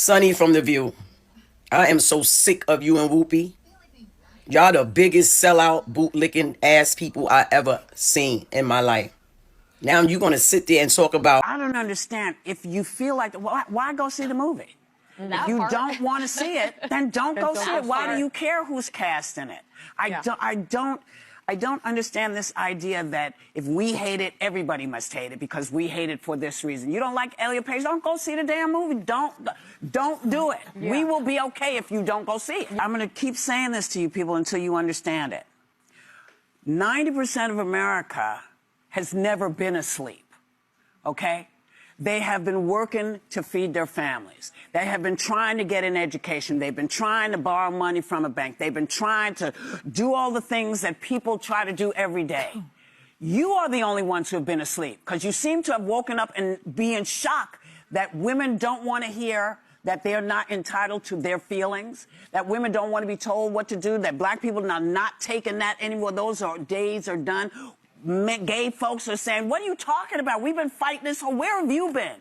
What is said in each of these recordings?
Sonny from The View. I am so sick of you and Whoopi. Y'all the biggest sellout, bootlicking ass people I ever seen in my life. Now you're gonna sit there and talk about. I don't understand. If you feel like, why go see the movie? If you don't want to see it, then don't go see it. Why do you care who's cast in it? I don't understand this idea that if we hate it, everybody must hate it because we hate it for this reason. You don't like Elliot Page? Don't go see the damn movie. Don't do it. Yeah. We will be okay if you don't go see it. I'm going to keep saying this to you people until you understand it. 90% of America has never been asleep, okay? They have been working to feed their families. They have been trying to get an education. They've been trying to borrow money from a bank. They've been trying to do all the things that people try to do every day. You are the only ones who have been asleep because you seem to have woken up and be in shock that women don't want to hear that they're not entitled to their feelings, that women don't want to be told what to do, that black people are not taking that anymore. Those days are done. Gay folks are saying, what are you talking about? We've been fighting this whole, where have you been?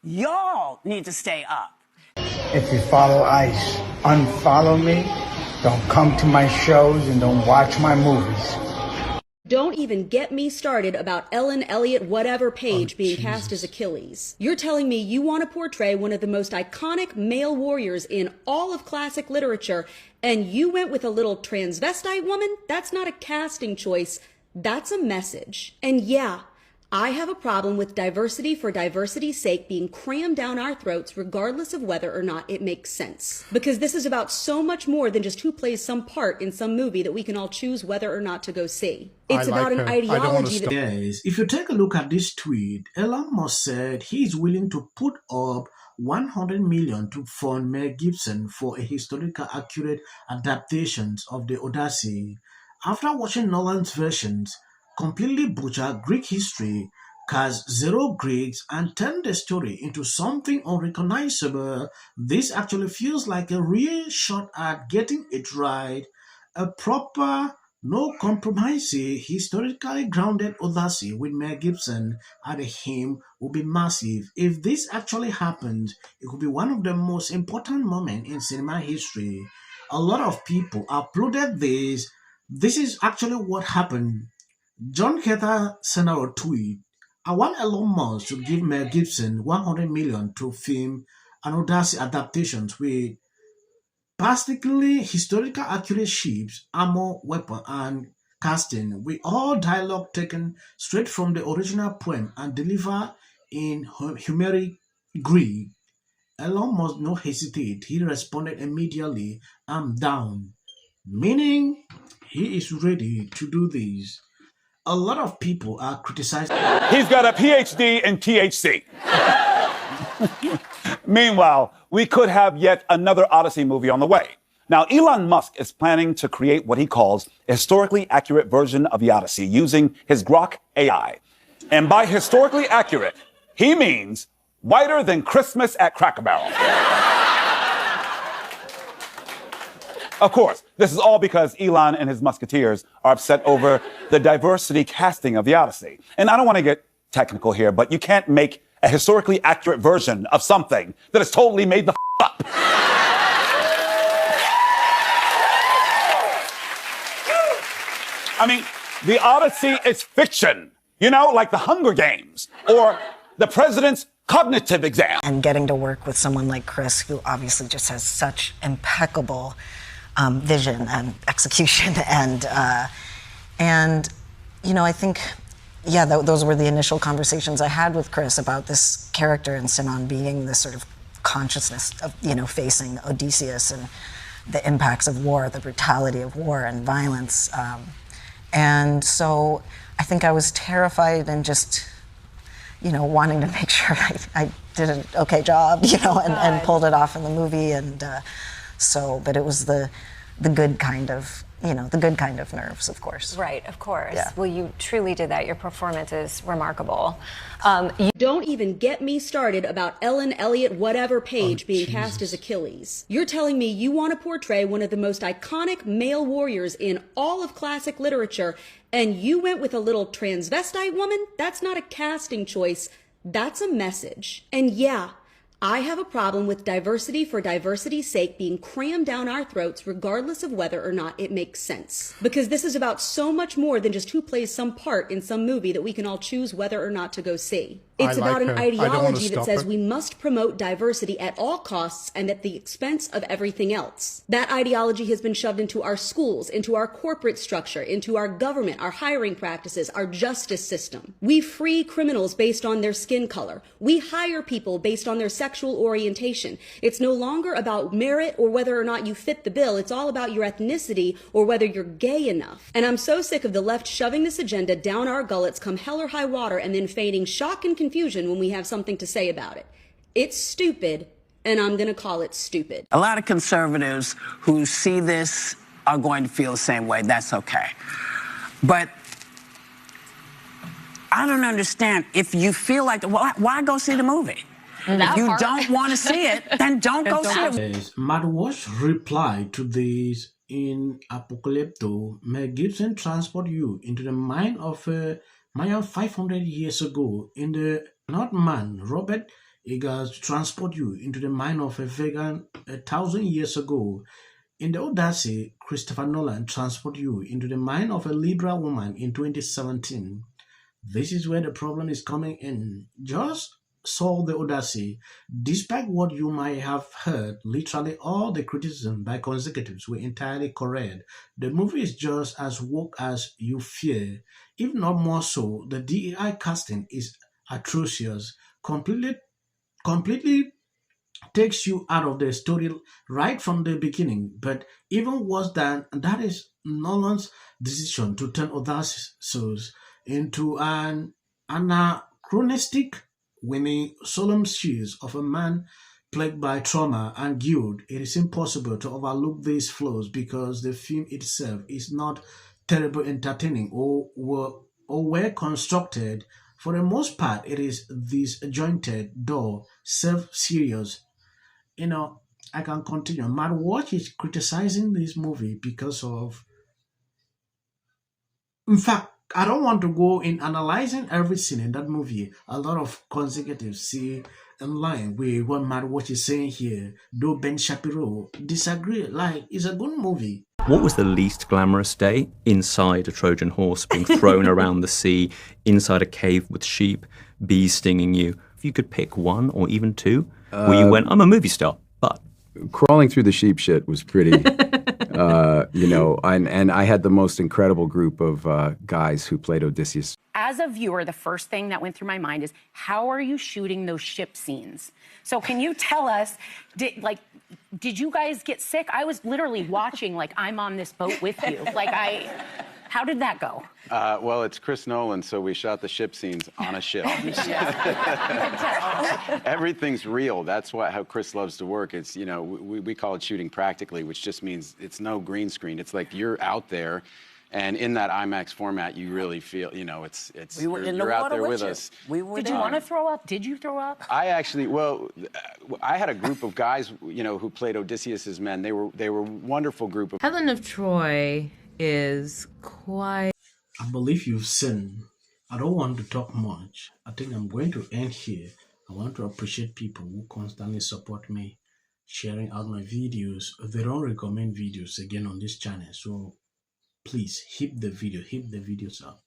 Y'all need to stay up. If you follow ICE, unfollow me, don't come to my shows, and don't watch my movies. Don't even get me started about Ellen Elliott whatever Page being cast as Achilles. You're telling me you want to portray one of the most iconic male warriors in all of classic literature, and you went with a little transvestite woman? That's not a casting choice. That's a message. And yeah, I have a problem with diversity for diversity's sake being crammed down our throats regardless of whether or not it makes sense. Because this is about so much more than just who plays some part in some movie that we can all choose whether or not to go see. It's about an ideology that... Yes, if you take a look at this tweet, Elon Musk said he's willing to put up $100 million to fund Mel Gibson for a historical accurate adaptations of the Odyssey. After watching Nolan's versions, completely butcher Greek history, cast zero Greeks, and turn the story into something unrecognizable, this actually feels like a real shot at getting it right. A proper, no-compromise, historically grounded Odyssey with Mel Gibson at the helm would be massive. If this actually happened, it could be one of the most important moments in cinema history. A lot of people applauded this. This is actually what happened. John Carter sent out a tweet. I want Elon Musk to give Mel Gibson $100 million to film an Odyssey adaptation with particularly historical accurate ships, armor, weapon, and casting, with all dialogue taken straight from the original poem and delivered in Homeric Greek. Elon Musk no hesitate. He responded immediately, I'm down. Meaning, he is ready to do this. A lot of people are criticizing. He's got a PhD in THC. Meanwhile, we could have yet another Odyssey movie on the way. Now, Elon Musk is planning to create what he calls a historically accurate version of the Odyssey using his Grok AI. And by historically accurate, he means whiter than Christmas at Cracker Barrel. Of course, this is all because Elon and his Musketeers are upset over the diversity casting of the Odyssey. And I don't want to get technical here, but you can't make a historically accurate version of something that is totally made the up. I mean, the Odyssey is fiction, you know, like the Hunger Games or the president's cognitive exam. And getting to work with someone like Chris, who obviously just has such impeccable vision and execution, and you know, I think, yeah, those were the initial conversations I had with Chris about this character and Sinan being this sort of consciousness of, you know, facing Odysseus and the impacts of war, the brutality of war and violence, and so I think I was terrified and just, you know, wanting to make sure I did an okay job, you know, and pulled it off in the movie, and so, but it was the good kind of, you know, the good kind of nerves, of course. Right, of course. Yeah. Well, you truly did that. Your performance is remarkable. Don't even get me started about Ellen Elliott whatever Page being cast as Achilles. You're telling me you want to portray one of the most iconic male warriors in all of classic literature, and you went with a little transvestite woman? That's not a casting choice. That's a message. And yeah, I have a problem with diversity for diversity's sake being crammed down our throats regardless of whether or not it makes sense. Because this is about so much more than just who plays some part in some movie that we can all choose whether or not to go see. It's about an ideology that says we must promote diversity at all costs and at the expense of everything else. That ideology has been shoved into our schools, into our corporate structure, into our government, our hiring practices, our justice system. We free criminals based on their skin color. We hire people based on their sexual orientation. It's no longer about merit or whether or not you fit the bill. It's all about your ethnicity or whether you're gay enough. And I'm so sick of the left shoving this agenda down our gullets come hell or high water and then feigning shock and confusion when we have something to say about it. It's stupid, and I'm going to call it stupid. A lot of conservatives who see this are going to feel the same way. That's okay. But I don't understand. If you feel like, why go see the movie? If you don't want to see it, then don't go see it. Matt Walsh replied to this in Apocalypto. Mel Gibson transport you into the mind of a Mayan 500 years ago. In the Northman, Robert Eggers transport you into the mind of a vegan 1,000 years ago. In the Odyssey, Christopher Nolan transport you into the mind of a liberal woman in 2017. This is where the problem is coming in. Just saw the Odyssey. Despite what you might have heard, literally all the criticism by conservatives were entirely correct. The movie is just as woke as you fear, if not more so. The DEI casting is atrocious, completely takes you out of the story right from the beginning. But even worse than that is Nolan's decision to turn Odyssey into an anachronistic, winning solemn shoes of a man plagued by trauma and guilt. It is impossible to overlook these flaws because the film itself is not terribly entertaining or well constructed. For the most part, it is disjointed, dull, self-serious. I can continue. Matt Walsh is criticizing this movie because of... In fact, I don't want to go in analyzing every scene in that movie. A lot of conservatives see in line with what Matt Walsh is saying here, though Ben Shapiro disagree. It's a good movie. What was the least glamorous day? Inside a Trojan horse being thrown around the sea, inside a cave with sheep, bees stinging you. If you could pick one or even two, where you went, I'm a movie star, but... Crawling through the sheep shit was pretty, and I had the most incredible group of guys who played Odysseus. As a viewer, the first thing that went through my mind is, how are you shooting those ship scenes? So can you tell us, did you guys get sick? I was literally watching, I'm on this boat with you. How did that go? Well, it's Chris Nolan, so we shot the ship scenes on a ship. Everything's real. That's how Chris loves to work. It's, we call it shooting practically, which just means it's no green screen. It's like you're out there, and in that IMAX format, you really feel, you're out there with us. Did you want to throw up? Did you throw up? I actually, I had a group of guys, who played Odysseus's men. They were a wonderful group of... Helen of Troy is quite... I believe you've seen. I don't want to talk much. I think I'm going to end here. I want to appreciate people who constantly support me, sharing out my videos. They don't recommend videos again on this channel, so please hit the videos up.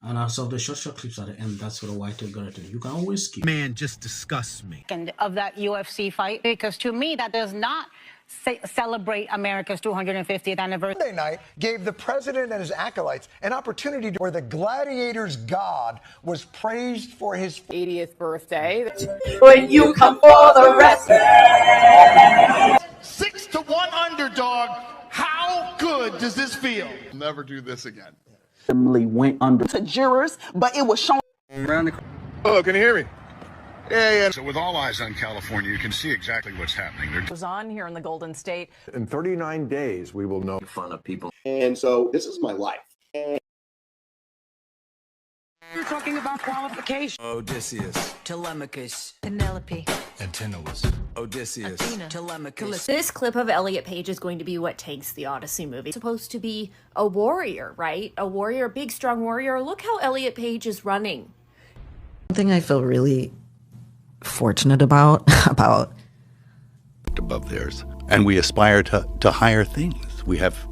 And as of the short clips at the end, that's for the white algorithm. You can always skip. Man just disgusts me. And of that UFC fight, because to me that does not celebrate America's 250th anniversary. Monday night gave the president and his acolytes an opportunity where the gladiator's god was praised for his 80th birthday. When you come for the rest. 6-1 underdog. How good does this feel? Never do this again. Went under to jurors, but it was shown around the... Oh, can you hear me? Yeah. So with all eyes on California, you can see exactly what's happening. It was on here in the Golden State. In 39 days, we will know. Fun of people. And so this is my life. You're talking about qualification. Odysseus. Telemachus. Penelope. Antinous. Odysseus. Athena. Telemachus. This clip of Elliot Page is going to be what takes the Odyssey movie. It's supposed to be a warrior, right? A warrior, a big, strong warrior. Look how Elliot Page is running. One thing I feel really fortunate about above theirs, and we aspire to higher things. We have